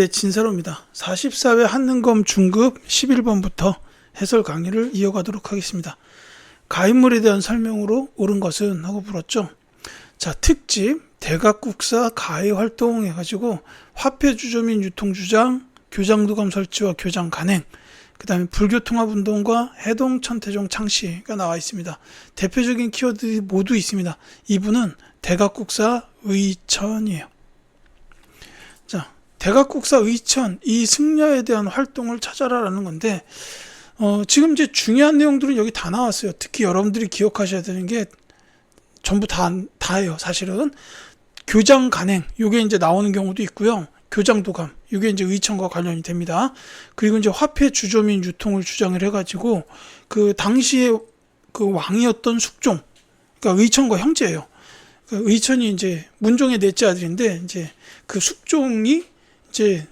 네, 진사로입니다. 44회 한능검 중급 11번부터 해설 강의를 이어가도록 하겠습니다. 가인물에 대한 설명으로 옳은 것은 하고 물었죠. 자, 특집 대각국사 가해 활동 해가지고 화폐 주조 및 유통 주장, 교장도감 설치와 교장 간행, 그 다음에 불교통합운동과 해동 천태종 창시가 나와 있습니다. 대표적인 키워드들이 모두 있습니다. 이분은 대각국사 의천이에요. 자, 대각국사 의천, 이 승려에 대한 활동을 찾아라라는 건데, 지금 이제 중요한 내용들은 여기 다 나왔어요. 특히 여러분들이 기억하셔야 되는 게 전부 다예요. 사실은 교장 간행, 요게 이제 나오는 경우도 있고요. 교장도감, 요게 이제 의천과 관련이 됩니다. 그리고 이제 화폐 주조 및 유통을 주장을 해가지고 그 당시에 그 왕이었던 숙종, 그러니까 의천과 형제예요. 의천이 이제 문종의 넷째 아들인데 이제 그 숙종이 이제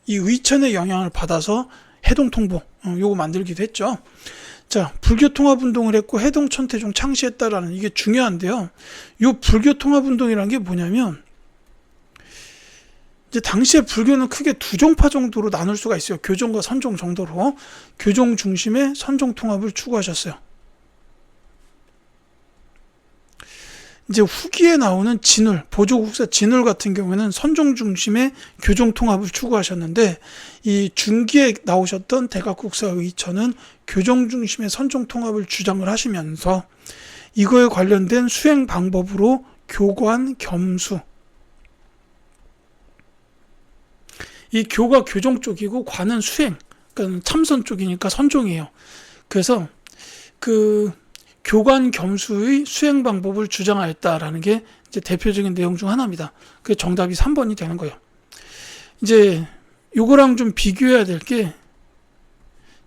이 의천의 영향을 받아서 해동통보 요거 만들기도 했죠. 자, 불교통합운동을 했고 해동 천태종 창시했다라는 이게 중요한데요. 요 불교통합운동이라는 게 뭐냐면 이제 당시에 불교는 크게 두 종파 정도로 나눌 수가 있어요. 교종과 선종 정도로 교종 중심의 선종 통합을 추구하셨어요. 이제 후기에 나오는 진울, 보조국사 진울 같은 경우에는 선종 중심의 교종 통합을 추구하셨는데 이 중기에 나오셨던 대각국사 의천은 교종 중심의 선종 통합을 주장을 하시면서 이거에 관련된 수행 방법으로 교관 겸수, 이 교가 교종 쪽이고 관은 수행, 그러니까 참선 쪽이니까 선종이에요. 그래서 그 교관 겸수의 수행 방법을 주장하였다라는 게 이제 대표적인 내용 중 하나입니다. 그게 정답이 3번이 되는 거예요. 이제 요거랑 좀 비교해야 될 게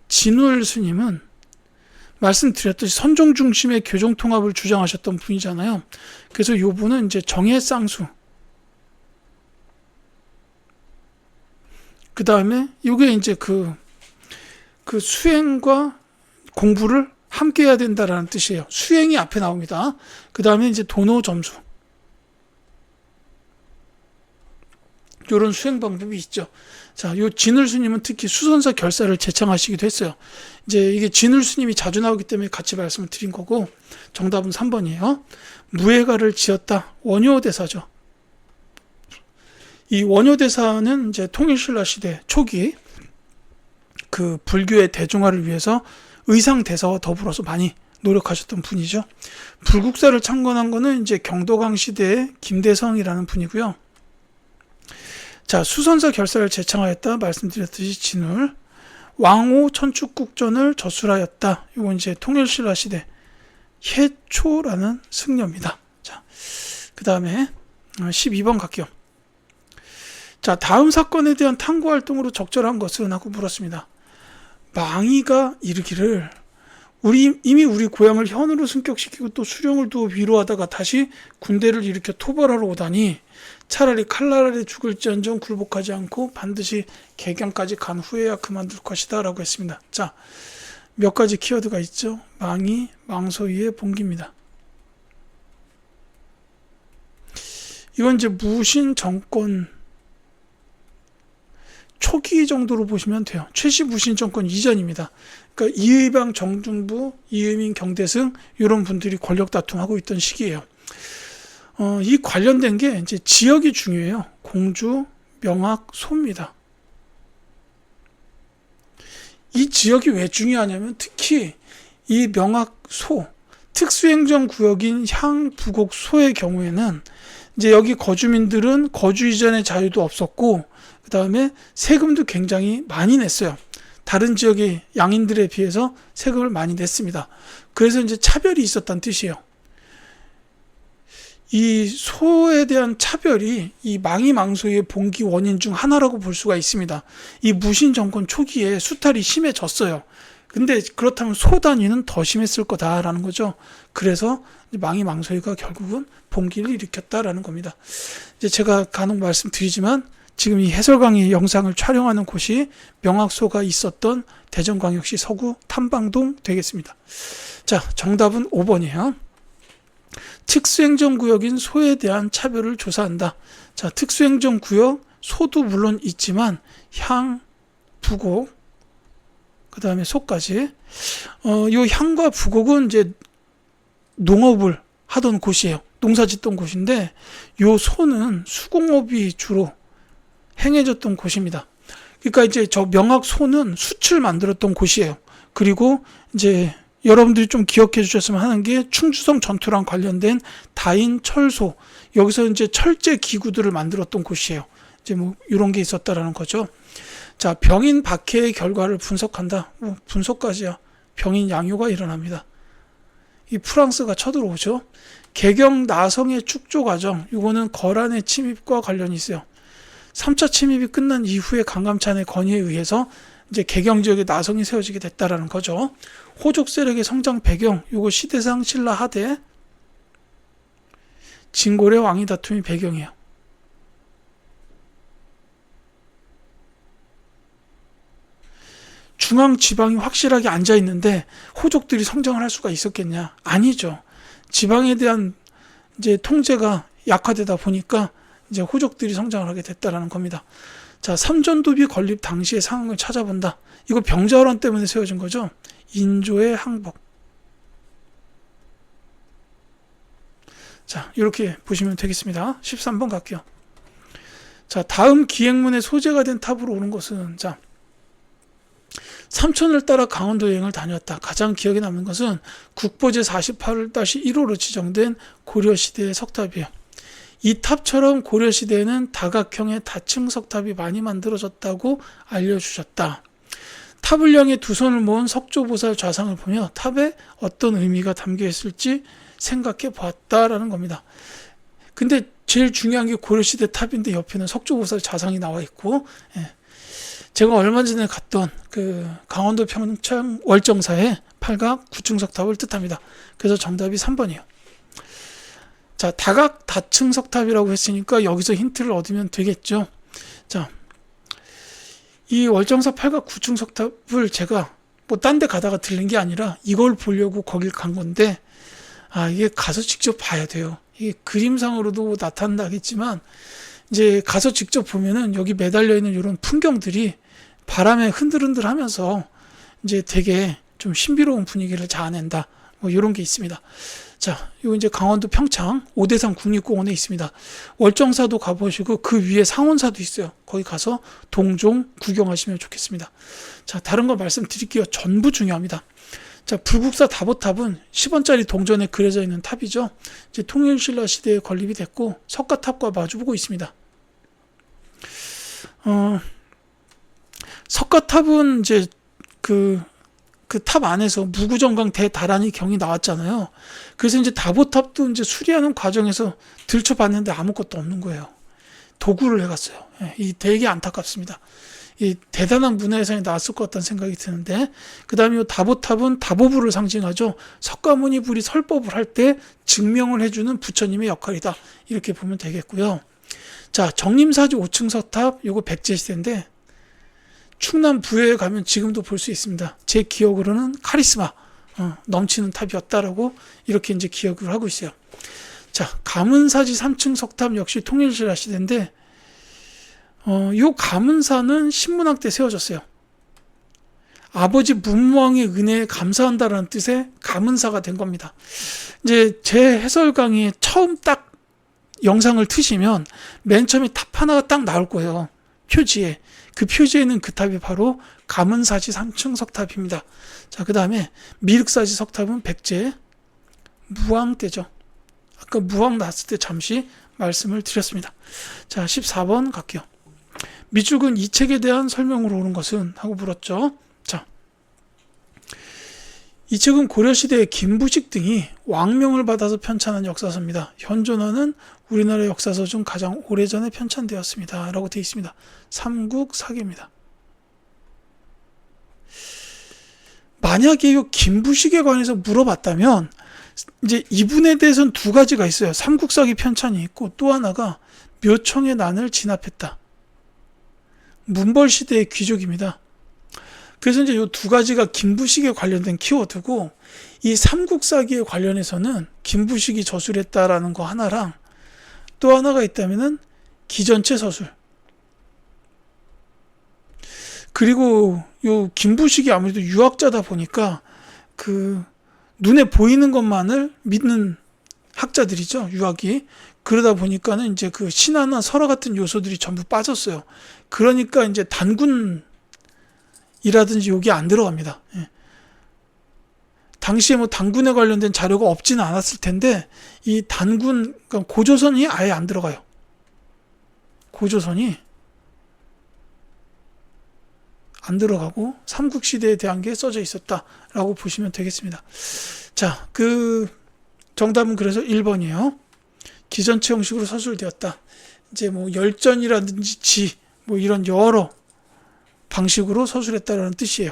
진울 스님은 말씀드렸듯이 선종 중심의 교종 통합을 주장하셨던 분이잖아요. 그래서 요 분은 이제 정해쌍수, 그 다음에 요게 이제 그 수행과 공부를 함께 해야 된다라는 뜻이에요. 수행이 앞에 나옵니다. 그 다음에 이제 도노점수, 이런 수행 방법이 있죠. 자, 요 진울 스님은 특히 수선사 결사를 제창하시기도 했어요. 이제 이게 진울 스님이 자주 나오기 때문에 같이 말씀을 드린 거고, 정답은 3번이에요. 무예가를 지었다. 원효대사죠. 이 원효대사는 이제 통일신라 시대 초기 그 불교의 대중화를 위해서 의상대사와 더불어서 많이 노력하셨던 분이죠. 불국사를 창건한 거는 이제 경도강 시대의 김대성이라는 분이고요. 자, 수선사 결사를 제창하였다 말씀드렸듯이 진울, 왕호 천축국전을 저술하였다. 이건 이제 통일신라 시대 해초라는 승려입니다. 자, 그 다음에 12번 갈게요. 자, 다음 사건에 대한 탐구 활동으로 적절한 것은 하고 물었습니다. 망이가 이르기를 이미 우리 고향을 현으로 승격시키고 또 수령을 두어 위로하다가 다시 군대를 일으켜 토벌하러 오다니 차라리 칼날 아래 죽을지언정 굴복하지 않고 반드시 개경까지 간 후에야 그만둘 것이다 라고 했습니다. 자, 몇 가지 키워드가 있죠. 망이, 망소위의 봉기입니다. 이건 이제 무신 정권 초기 정도로 보시면 돼요. 최씨 무신 정권 이전입니다. 그러니까 이의방 정중부, 이의민 경대승 이런 분들이 권력 다툼하고 있던 시기예요. 이 관련된 게 이제 지역이 중요해요. 공주, 명학, 소입니다. 이 지역이 왜 중요하냐면 특히 이 명학, 소, 특수행정구역인 향, 부곡, 소의 경우에는 이제 여기 거주민들은 거주 이전의 자유도 없었고 그 다음에 세금도 굉장히 많이 냈어요. 다른 지역의 양인들에 비해서 세금을 많이 냈습니다. 그래서 이제 차별이 있었다는 뜻이에요. 이 소에 대한 차별이 이 망이망소의 봉기 원인 중 하나라고 볼 수가 있습니다. 이 무신 정권 초기에 수탈이 심해졌어요. 근데 그렇다면 소 단위는 더 심했을 거다라는 거죠. 그래서 망이망소가 결국은 봉기를 일으켰다라는 겁니다. 이제 제가 간혹 말씀드리지만 지금 이 해설 강의 영상을 촬영하는 곳이 명학소가 있었던 대전광역시 서구 탐방동 되겠습니다. 자, 정답은 5번이에요. 특수행정구역인 소에 대한 차별을 조사한다. 자, 특수행정구역 소도 물론 있지만 향, 부곡, 그 다음에 소까지. 요 향과 부곡은 이제 농업을 하던 곳이에요. 농사 짓던 곳인데, 요 소는 수공업이 주로 행해졌던 곳입니다. 그러니까 이제 저 명학소는 숯을 만들었던 곳이에요. 그리고 이제 여러분들이 좀 기억해 주셨으면 하는 게 충주성 전투랑 관련된 다인 철소, 여기서 이제 철제 기구들을 만들었던 곳이에요. 이제 뭐 이런 게 있었다라는 거죠. 자, 병인 박해의 결과를 분석한다. 분석까지야. 병인 양요가 일어납니다. 이 프랑스가 쳐들어오죠. 개경 나성의 축조 과정, 이거는 거란의 침입과 관련이 있어요. 3차 침입이 끝난 이후에 강감찬의 건의에 의해서 이제 개경 지역에 나성이 세워지게 됐다라는 거죠. 호족 세력의 성장 배경, 요거 시대상 신라 하대, 진고래 왕위 다툼이 배경이에요. 중앙 지방이 확실하게 앉아 있는데 호족들이 성장을 할 수가 있었겠냐? 아니죠. 지방에 대한 이제 통제가 약화되다 보니까 이제 호족들이 성장을 하게 됐다라는 겁니다. 자, 삼전도비 건립 당시의 상황을 찾아본다. 이거 병자호란 때문에 세워진 거죠. 인조의 항복. 자, 이렇게 보시면 되겠습니다. 13번 갈게요. 자, 다음 기행문의 소재가 된 탑으로 오는 것은, 자, 삼촌을 따라 강원도 여행을 다녔다. 가장 기억에 남는 것은 국보제 48-1호로 지정된 고려시대의 석탑이에요. 이 탑처럼 고려시대에는 다각형의 다층 석탑이 많이 만들어졌다고 알려주셨다. 탑을 향해 두 손을 모은 석조보살 좌상을 보며 탑에 어떤 의미가 담겨 있을지 생각해 보았다라는 겁니다. 근데 제일 중요한 게 고려시대 탑인데 옆에는 석조보살 좌상이 나와 있고, 제가 얼마 전에 갔던 그 강원도 평창 월정사의 팔각 구층석탑을 뜻합니다. 그래서 정답이 3번이에요. 자, 다각 다층 석탑이라고 했으니까 여기서 힌트를 얻으면 되겠죠. 자, 이 월정사 팔각 구층 석탑을 제가 뭐 딴 데 가다가 들린 게 아니라 이걸 보려고 거길 간 건데, 이게 가서 직접 봐야 돼요. 이게 그림상으로도 나타나겠지만 이제 가서 직접 보면은 여기 매달려 있는 이런 풍경들이 바람에 흔들흔들 하면서 이제 되게 좀 신비로운 분위기를 자아낸다. 뭐 이런 게 있습니다. 자, 이거 이제 강원도 평창 오대산 국립공원에 있습니다. 월정사도 가보시고 그 위에 상원사도 있어요. 거기 가서 동종 구경하시면 좋겠습니다. 자, 다른 거 말씀드릴게요. 전부 중요합니다. 자, 불국사 다보탑은 10원짜리 동전에 그려져 있는 탑이죠. 이제 통일신라 시대에 건립이 됐고 석가탑과 마주보고 있습니다. 석가탑은 이제 그 탑 안에서 무구정강 대다란이 경이 나왔잖아요. 그래서 이제 다보탑도 이제 수리하는 과정에서 들춰봤는데 아무것도 없는 거예요. 도구를 해갔어요. 이 되게 안타깝습니다. 이 대단한 문화유산이 나왔을 것 같다는 생각이 드는데, 그 다음에 이 다보탑은 다보부를 상징하죠. 석가모니 불이 설법을 할 때 증명을 해주는 부처님의 역할이다. 이렇게 보면 되겠고요. 자, 정림사지 5층 석탑, 요거 백제시대인데 충남 부여에 가면 지금도 볼 수 있습니다. 제 기억으로는 카리스마 넘치는 탑이었다라고 이렇게 이제 기억을 하고 있어요. 자, 가문사지 3층 석탑 역시 통일신라 시대인데, 요 가문사는 신문학 때 세워졌어요. 아버지 문무왕의 은혜에 감사한다라는 뜻의 가문사가 된 겁니다. 이제 제 해설 강의에 처음 딱 영상을 트시면 맨 처음에 탑 하나가 딱 나올 거예요. 표지에. 그 표지에는 그 탑이 바로 가문사지 3층 석탑입니다. 자, 그 다음에 미륵사지 석탑은 백제 무왕 때죠. 아까 무왕 나왔을 때 잠시 말씀을 드렸습니다. 자, 14번 갈게요. 밑줄근 이 책에 대한 설명으로 오는 것은 하고 물었죠. 자, 이 책은 고려시대의 김부식 등이 왕명을 받아서 편찬한 역사서입니다. 현존하는 우리나라 역사서 중 가장 오래전에 편찬되었습니다. 라고 되어 있습니다. 삼국사기입니다. 만약에 이 김부식에 관해서 물어봤다면 이제 이분에 대해서는 두 가지가 있어요. 삼국사기 편찬이 있고 또 하나가 묘청의 난을 진압했다. 문벌시대의 귀족입니다. 그래서 이제 이 두 가지가 김부식에 관련된 키워드고, 이 삼국사기에 관련해서는 김부식이 저술했다라는 거 하나랑 또 하나가 있다면은 기전체 서술, 그리고 요 김부식이 아무래도 유학자다 보니까 그 눈에 보이는 것만을 믿는 학자들이죠, 유학이. 그러다 보니까는 이제 그 신화나 설화 같은 요소들이 전부 빠졌어요. 그러니까 이제 단군이라든지 여기 안 들어갑니다. 예. 당시에 뭐 단군에 관련된 자료가 없지는 않았을 텐데 이 단군, 그러니까 고조선이 아예 안 들어가요. 고조선이 안 들어가고 삼국시대에 대한 게 써져 있었다라고 보시면 되겠습니다. 자, 그 정답은 그래서 1번이에요. 기전체 형식으로 서술되었다. 이제 뭐 열전이라든지 지, 뭐 이런 여러 방식으로 서술했다라는 뜻이에요.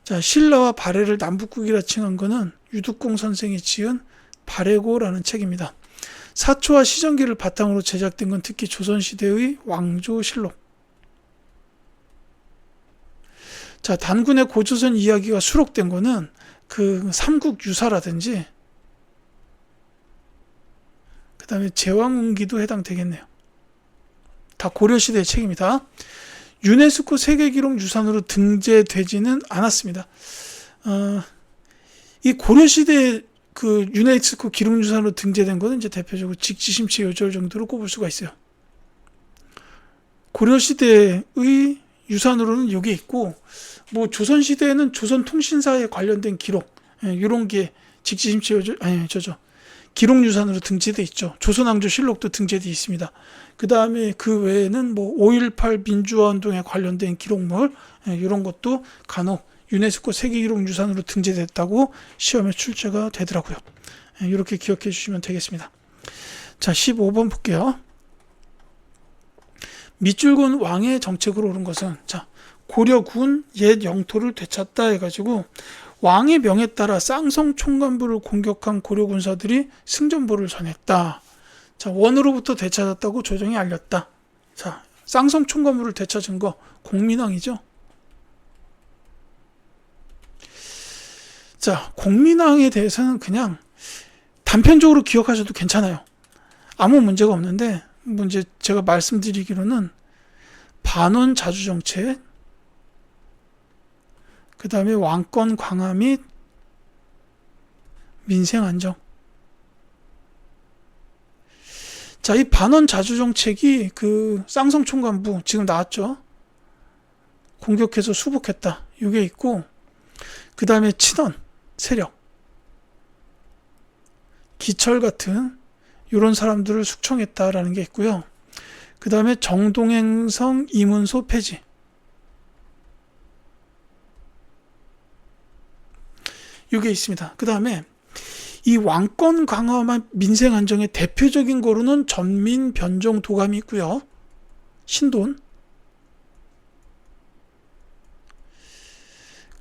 자, 신라와 발해를 남북국이라 칭한 거는 유득공 선생이 지은 발해고라는 책입니다. 사초와 시전기를 바탕으로 제작된 건 특히 조선시대의 왕조실록. 자, 단군의 고조선 이야기가 수록된 거는 그 삼국유사라든지 그 다음에 제왕운기도 해당되겠네요. 다 고려시대의 책입니다. 유네스코 세계기록 유산으로 등재되지는 않았습니다. 이 고려시대 그 유네스코 기록유산으로 등재된 거는 이제 대표적으로 직지심체 요절 정도로 꼽을 수가 있어요. 고려시대의 유산으로는 여기 있고, 뭐 조선시대에는 조선통신사에 관련된 기록, 이런 게 직지심체 요절, 기록유산으로 등재되어 있죠. 조선왕조실록도 등재되어 있습니다. 그 다음에 그 외에는 뭐 5.18 민주화운동에 관련된 기록물, 이런 것도 간혹 유네스코 세계기록유산으로 등재됐다고 시험에 출제가 되더라고요. 이렇게 기억해 주시면 되겠습니다. 자, 15번 볼게요. 밑줄곤 왕의 정책으로 오른 것은, 자, 고려군 옛 영토를 되찾다 해가지고 왕의 명에 따라 쌍성 총관부를 공격한 고려 군사들이 승전보를 전했다. 자, 원으로부터 되찾았다고 조정이 알렸다. 자, 쌍성 총관부를 되찾은 거 공민왕이죠. 자, 공민왕에 대해서는 그냥 단편적으로 기억하셔도 괜찮아요. 아무 문제가 없는데, 뭐 이제 제가 말씀드리기로는 반원 자주 정책, 그 다음에 왕권 강화 및 민생 안정. 자, 이 반원 자주 정책이 그 쌍성 총관부 지금 나왔죠. 공격해서 수복했다. 이게 있고, 그 다음에 친원 세력, 기철 같은 이런 사람들을 숙청했다라는 게 있고요. 그 다음에 정동행성 이문소 폐지. 이게 있습니다. 그 다음에 이 왕권 강화와 민생 안정의 대표적인 거로는 전민 변종 도감이 있고요. 신돈.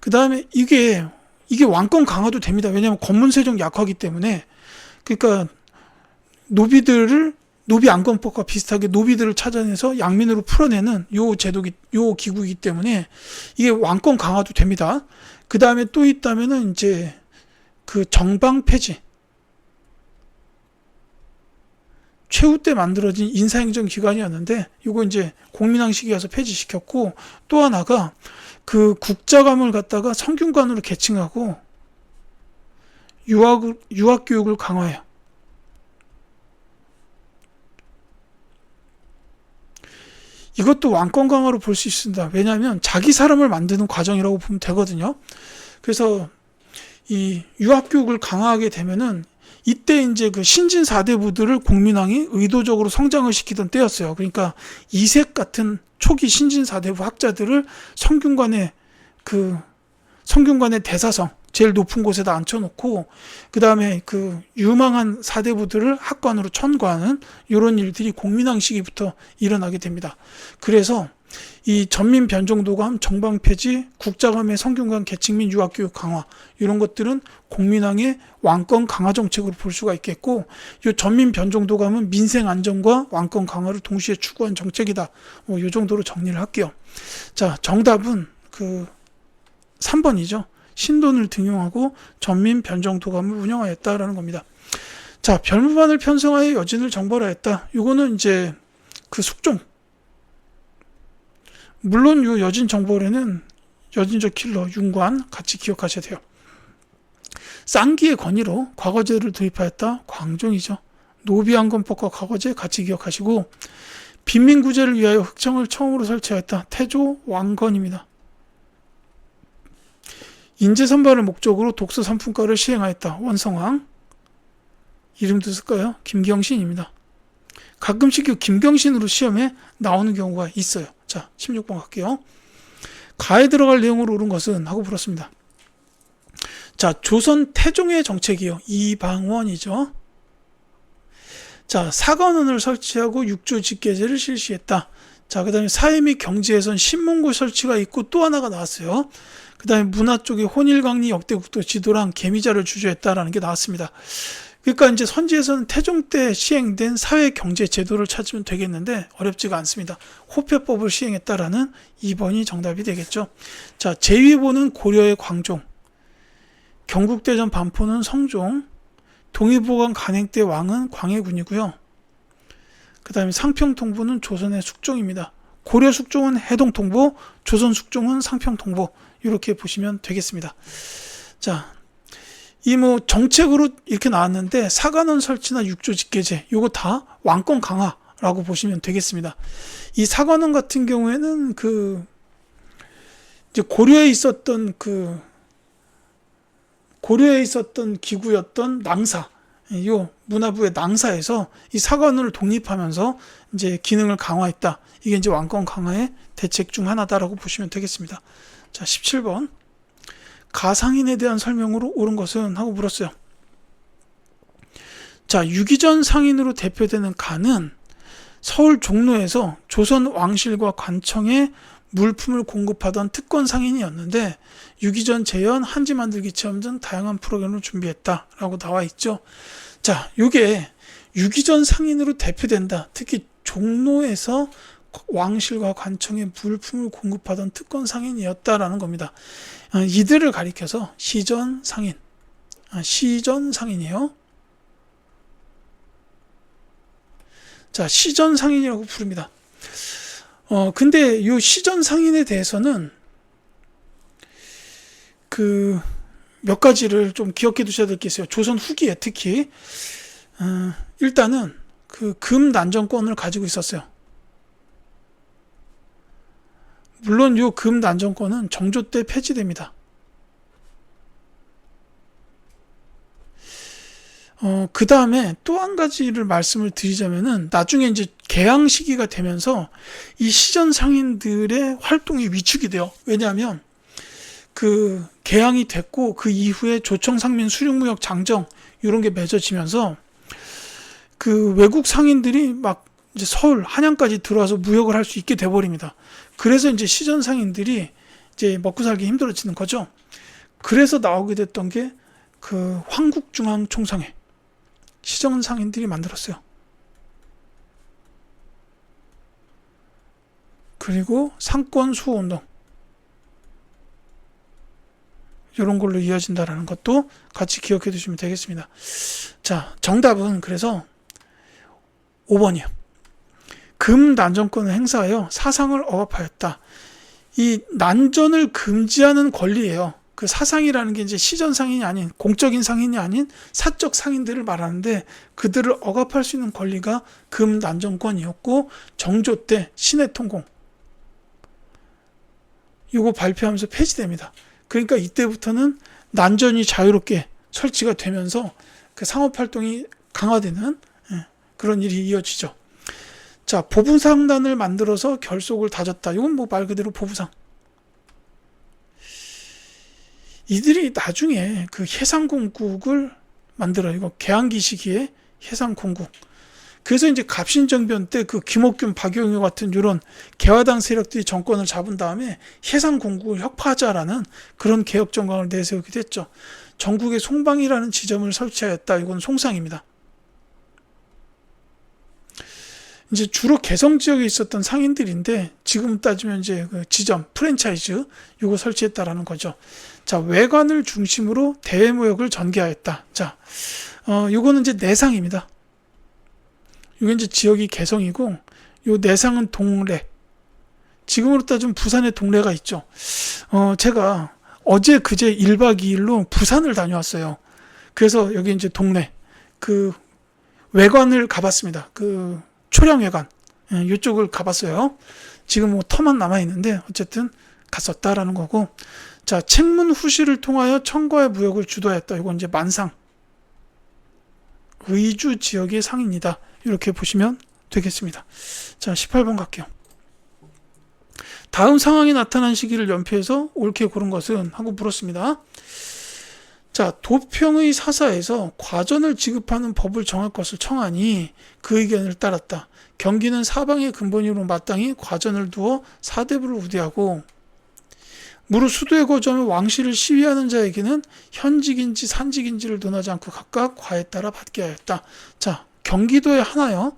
그 다음에 이게 왕권 강화도 됩니다. 왜냐하면 권문세종 약화기 때문에. 그러니까 노비 안건법과 비슷하게 노비들을 찾아내서 양민으로 풀어내는 요 제도기, 요 기구이기 때문에 이게 왕권 강화도 됩니다. 그 다음에 또 있다면은 이제 그 정방 폐지. 최후 때 만들어진 인사행정 기관이었는데 요거 이제 공민왕 시기에 와서 폐지시켰고, 또 하나가 그 국자감을 갖다가 성균관으로 계층하고 유학 교육을 강화해요. 이것도 왕권 강화로 볼 수 있습니다. 왜냐하면 자기 사람을 만드는 과정이라고 보면 되거든요. 그래서 이 유학 교육을 강화하게 되면은 이때 이제 그 신진 4대부들을 공민왕이 의도적으로 성장을 시키던 때였어요. 그러니까 이색 같은 초기 신진 4대부 학자들을 성균관의 대사성 제일 높은 곳에다 앉혀놓고, 그 다음에 그 유망한 4대부들을 학관으로 천거하는 이런 일들이 공민왕 시기부터 일어나게 됩니다. 그래서 이 전민 변종도감, 정방 폐지, 국자감의 성균관 계층 및 유학교육 강화, 이런 것들은 공민왕의 왕권 강화 정책으로 볼 수가 있겠고, 이 전민 변종도감은 민생 안정과 왕권 강화를 동시에 추구한 정책이다. 뭐 이 정도로 정리를 할게요. 자, 정답은 그 3번이죠. 신돈을 등용하고 전민 변종도감을 운영하였다라는 겁니다. 자, 별무반을 편성하여 여진을 정벌하였다. 이거는 이제 그 숙종, 물론 요 여진 정보원에는 여진족 킬러 윤관 같이 기억하셔야 돼요. 쌍기의 권위로 과거제를 도입하였다. 광종이죠. 노비안건법과 과거제 같이 기억하시고, 빈민구제를 위하여 흑청을 처음으로 설치하였다. 태조 왕건입니다. 인재 선발을 목적으로 독서 3품과를 시행하였다. 원성왕. 이름도 쓸까요? 김경신입니다. 가끔씩 이 김경신으로 시험에 나오는 경우가 있어요. 자, 16번 갈게요. 가에 들어갈 내용으로 옳은 것은 하고 물었습니다. 자, 조선 태종의 정책이요. 이방원이죠. 자, 사관원을 설치하고 육조 직계제를 실시했다. 자, 그 다음에 사회 및 경제에선 신문고 설치가 있고 또 하나가 나왔어요. 그 다음에 문화 쪽에 혼일강리 역대국도 지도랑 계미자를 주조했다라는 게 나왔습니다. 그러니까 이제 선지에서는 태종 때 시행된 사회 경제 제도를 찾으면 되겠는데 어렵지가 않습니다. 호패법을 시행했다라는 2번이 정답이 되겠죠. 자, 제2보는 고려의 광종, 경국대전 반포는 성종, 동의보관 간행 때 왕은 광해군이고요. 그 다음에 상평통보는 조선의 숙종입니다. 고려 숙종은 해동통보, 조선 숙종은 상평통보, 이렇게 보시면 되겠습니다. 자, 이 정책으로 이렇게 나왔는데 사관원 설치나 육조 직계제 요거 다 왕권 강화라고 보시면 되겠습니다. 이 사관원 같은 경우에는 이제 고려에 있었던 기구였던 낭사, 요 문화부의 낭사에서 이 사관원을 독립하면서 이제 기능을 강화했다. 이게 이제 왕권 강화의 대책 중 하나다라고 보시면 되겠습니다. 자, 17번. 가상인에 대한 설명으로 옳은 것은 하고 물었어요. 자, 유기전 상인으로 대표되는 가는 서울 종로에서 조선 왕실과 관청에 물품을 공급하던 특권 상인이었는데 유기전 재현, 한지 만들기 체험 등 다양한 프로그램을 준비했다라고 나와 있죠. 자, 이게 유기전 상인으로 대표된다. 특히 종로에서 왕실과 관청에 물품을 공급하던 특권 상인이었다라는 겁니다. 이들을 가리켜서 시전 상인, 시전 상인이에요. 자, 시전 상인이라고 부릅니다. 근데 이 시전 상인에 대해서는 몇 가지를 좀 기억해 두셔야 될 게 있어요. 조선 후기에 특히 일단은 금 난정권을 가지고 있었어요. 물론 이 금 난정권은 정조 때 폐지됩니다. 그 다음에 또 한 가지를 말씀을 드리자면은 나중에 이제 개항 시기가 되면서 이 시전 상인들의 활동이 위축이 돼요. 왜냐하면 개항이 됐고 그 이후에 조청 상민 수륙무역 장정 이런 게 맺어지면서 외국 상인들이 막 이제 서울 한양까지 들어와서 무역을 할 수 있게 돼버립니다. 그래서 이제 시전 상인들이 이제 먹고 살기 힘들어지는 거죠. 그래서 나오게 됐던 게 황국중앙총상회 시전 상인들이 만들었어요. 그리고 상권 수호운동 이런 걸로 이어진다라는 것도 같이 기억해 두시면 되겠습니다. 자, 정답은 그래서 5번이요. 금 난정권을 행사하여 사상을 억압하였다. 이 난전을 금지하는 권리예요. 그 사상이라는 게 이제 시전 상인이 아닌 공적인 상인이 아닌 사적 상인들을 말하는데 그들을 억압할 수 있는 권리가 금 난정권이었고 정조 때 신해통공 이거 발표하면서 폐지됩니다. 그러니까 이때부터는 난전이 자유롭게 설치가 되면서 상업활동이 강화되는 그런 일이 이어지죠. 자, 보부상단을 만들어서 결속을 다졌다. 이건 말 그대로 보부상. 이들이 나중에 해상공국을 만들어요. 이거 개항기 시기에 해상공국. 그래서 이제 갑신정변 때 김옥균, 박용효 같은 이런 개화당 세력들이 정권을 잡은 다음에 해상공국을 혁파하자라는 그런 개혁 정강을 내세우게 됐죠. 전국에 송방이라는 지점을 설치하였다. 이건 송상입니다. 이제 주로 개성 지역에 있었던 상인들인데 지금 따지면 이제 지점, 프랜차이즈 요거 설치했다라는 거죠. 자, 외관을 중심으로 대외무역을 전개하였다. 자, 요거는 이제 내상입니다. 요게 이제 지역이 개성이고 요 내상은 동래, 지금으로 따지면 부산에 동네가 있죠. 제가 어제 그제 1박 2일로 부산을 다녀왔어요. 그래서 여기 이제 동네 그 외관을 가봤습니다. 그 초량회관 이쪽을 가봤어요. 지금 뭐 터만 남아 있는데 어쨌든 갔었다라는 거고. 자, 책문 후시를 통하여 청과의 무역을 주도했다. 이건 이제 만상 의주 지역의 상입니다. 이렇게 보시면 되겠습니다. 자, 18번 갈게요. 다음 상황이 나타난 시기를 연표해서 옳게 고른 것은 하고 물었습니다. 자, 도평의 사사에서 과전을 지급하는 법을 정할 것을 청하니 그 의견을 따랐다. 경기는 사방의 근본으로 마땅히 과전을 두어 사대부를 우대하고 무릇 수도에 거주하며 왕실을 시위하는 자에게는 현직인지 산직인지를 논하지 않고 각각 과에 따라 받게 하였다. 자, 경기도에 하나요?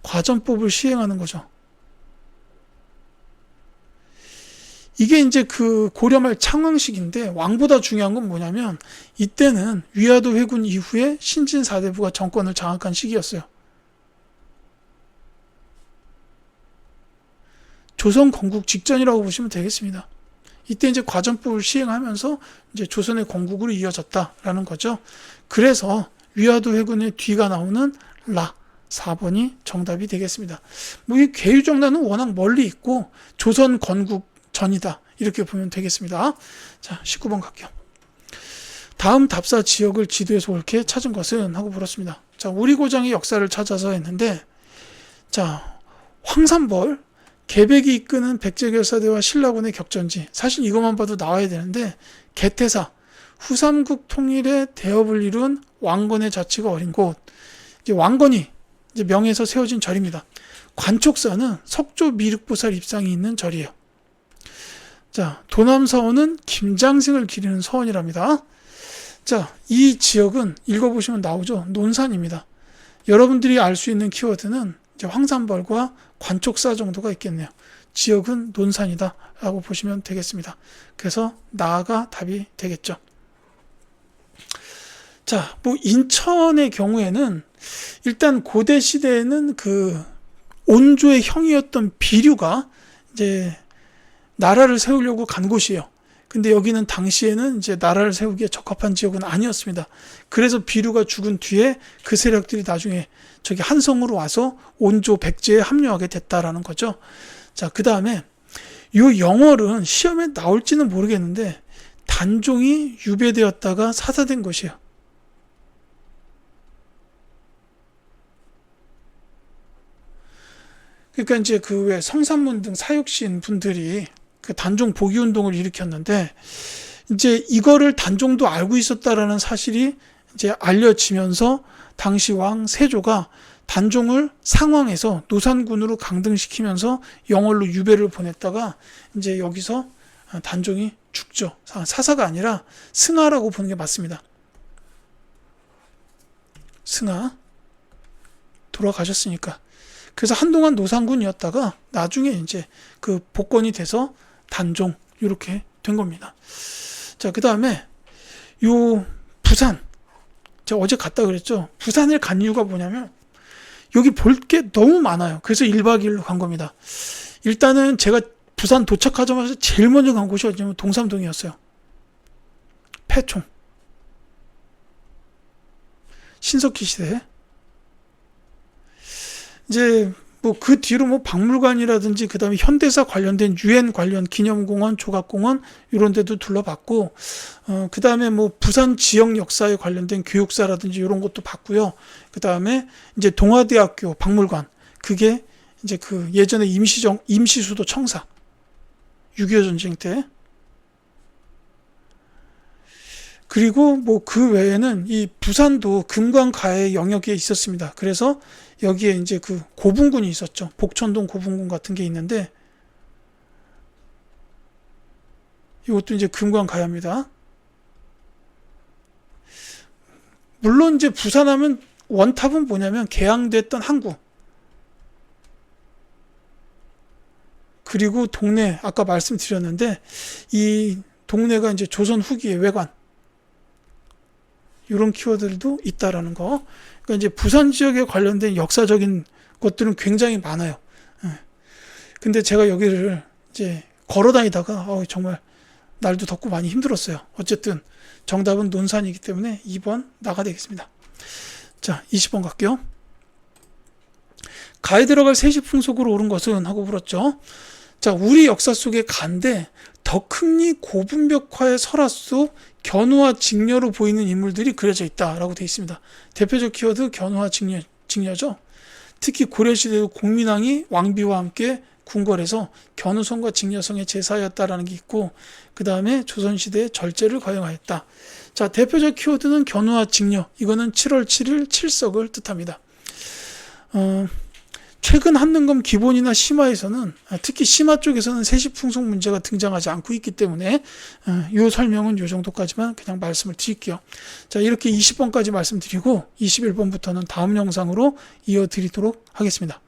과전법을 시행하는 거죠. 이게 이제 그 고려말 창왕식인데 왕보다 중요한 건 뭐냐면 이때는 위화도 회군 이후에 신진 사대부가 정권을 장악한 시기였어요. 조선 건국 직전이라고 보시면 되겠습니다. 이때 이제 과전법을 시행하면서 이제 조선의 건국으로 이어졌다라는 거죠. 그래서 위화도 회군의 뒤가 나오는 라 4번이 정답이 되겠습니다. 뭐 이 계유정라는 워낙 멀리 있고 조선 건국 전이다 이렇게 보면 되겠습니다. 자, 19번 갈게요. 다음 답사 지역을 지도에서 옳게 찾은 것은 하고 물었습니다. 자, 우리고장의 역사를 찾아서 했는데 자, 황산벌 계백이 이끄는 백제결사대와 신라군의 격전지. 사실 이것만 봐도 나와야 되는데 개태사 후삼국 통일의 대업을 이룬 왕건의 자치가 어린 곳. 이제 왕건이 이제 명에서 세워진 절입니다. 관촉사는 석조 미륵보살 입상이 있는 절이에요. 자, 도남서원은 김장승을 기리는 서원이랍니다. 자, 이 지역은 읽어보시면 나오죠. 논산입니다. 여러분들이 알 수 있는 키워드는 이제 황산벌과 관촉사 정도가 있겠네요. 지역은 논산이다 라고 보시면 되겠습니다. 그래서 나가 답이 되겠죠. 자, 뭐 인천의 경우에는 일단 고대 시대에는 그 온조의 형이었던 비류가 이제 나라를 세우려고 간 곳이에요. 근데 여기는 당시에는 이제 나라를 세우기에 적합한 지역은 아니었습니다. 그래서 비류가 죽은 뒤에 그 세력들이 나중에 저기 한성으로 와서 온조 백제에 합류하게 됐다라는 거죠. 자, 그 다음에 이 영월은 시험에 나올지는 모르겠는데 단종이 유배되었다가 사사된 곳이에요. 그러니까 이제 그 왜 성산문 등 사육신 분들이 그 단종 복위 운동을 일으켰는데 이제 이거를 단종도 알고 있었다라는 사실이 이제 알려지면서 당시 왕 세조가 단종을 상황에서 노산군으로 강등시키면서 영월로 유배를 보냈다가 이제 여기서 단종이 죽죠. 사사가 아니라 승하라고 보는 게 맞습니다. 승하 돌아가셨으니까. 그래서 한동안 노산군이었다가 나중에 이제 그 복권이 돼서 단종 이렇게 된 겁니다. 자, 그 다음에 요 부산 제가 어제 갔다 그랬죠. 부산을 간 이유가 뭐냐면 여기 볼 게 너무 많아요. 그래서 1박 2일로 간 겁니다. 일단은 제가 부산 도착하자마자 제일 먼저 간 곳이 어디냐면 동삼동이었어요. 폐총 신석기 시대. 이제 뭐 그 뒤로 뭐 박물관이라든지 그 다음에 현대사 관련된 유엔 관련 기념공원, 조각공원 이런 데도 둘러봤고 그 다음에 뭐 부산 지역 역사에 관련된 교육사라든지 이런 것도 봤고요. 그 다음에 이제 동아대학교 박물관 그게 이제 그 예전에 임시수도 청사 6.25 전쟁 때 그리고 뭐 그 외에는 이 부산도 금관가의 영역에 있었습니다. 그래서 여기에 이제 그 고분군이 있었죠. 복천동 고분군 같은 게 있는데 이것도 이제 금관가야입니다. 물론 이제 부산하면 원탑은 뭐냐면 개항됐던 항구 그리고 동네 아까 말씀드렸는데 이 동네가 이제 조선 후기의 외관 이런 키워드들도 있다라는 거. 그러니까 이제 부산 지역에 관련된 역사적인 것들은 굉장히 많아요. 근데 제가 여기를 이제 걸어 다니다가 정말 날도 덥고 많이 힘들었어요. 어쨌든 정답은 논산이기 때문에 2번 나가 되겠습니다. 자, 20번 갈게요. 가에 들어갈 세시풍속으로 옳은 것은 하고 물었죠. 자, 우리 역사 속의 가인데 덕흥리 고분벽화의 설화 속 견우와 직녀로 보이는 인물들이 그려져 있다라고 되어 있습니다. 대표적 키워드 견우와 직녀죠. 특히 고려시대의 공민왕이 왕비와 함께 궁궐에서 견우성과 직녀성의 제사였다라는 게 있고, 그 다음에 조선시대의 절제를 거행하였다. 자, 대표적 키워드는 견우와 직녀. 이거는 7월 7일 칠석을 뜻합니다. 최근 한능검 기본이나 심화에서는, 특히 심화 쪽에서는 세시풍속 문제가 등장하지 않고 있기 때문에 이 설명은 이 정도까지만 그냥 말씀을 드릴게요. 자, 이렇게 20번까지 말씀드리고 21번부터는 다음 영상으로 이어드리도록 하겠습니다.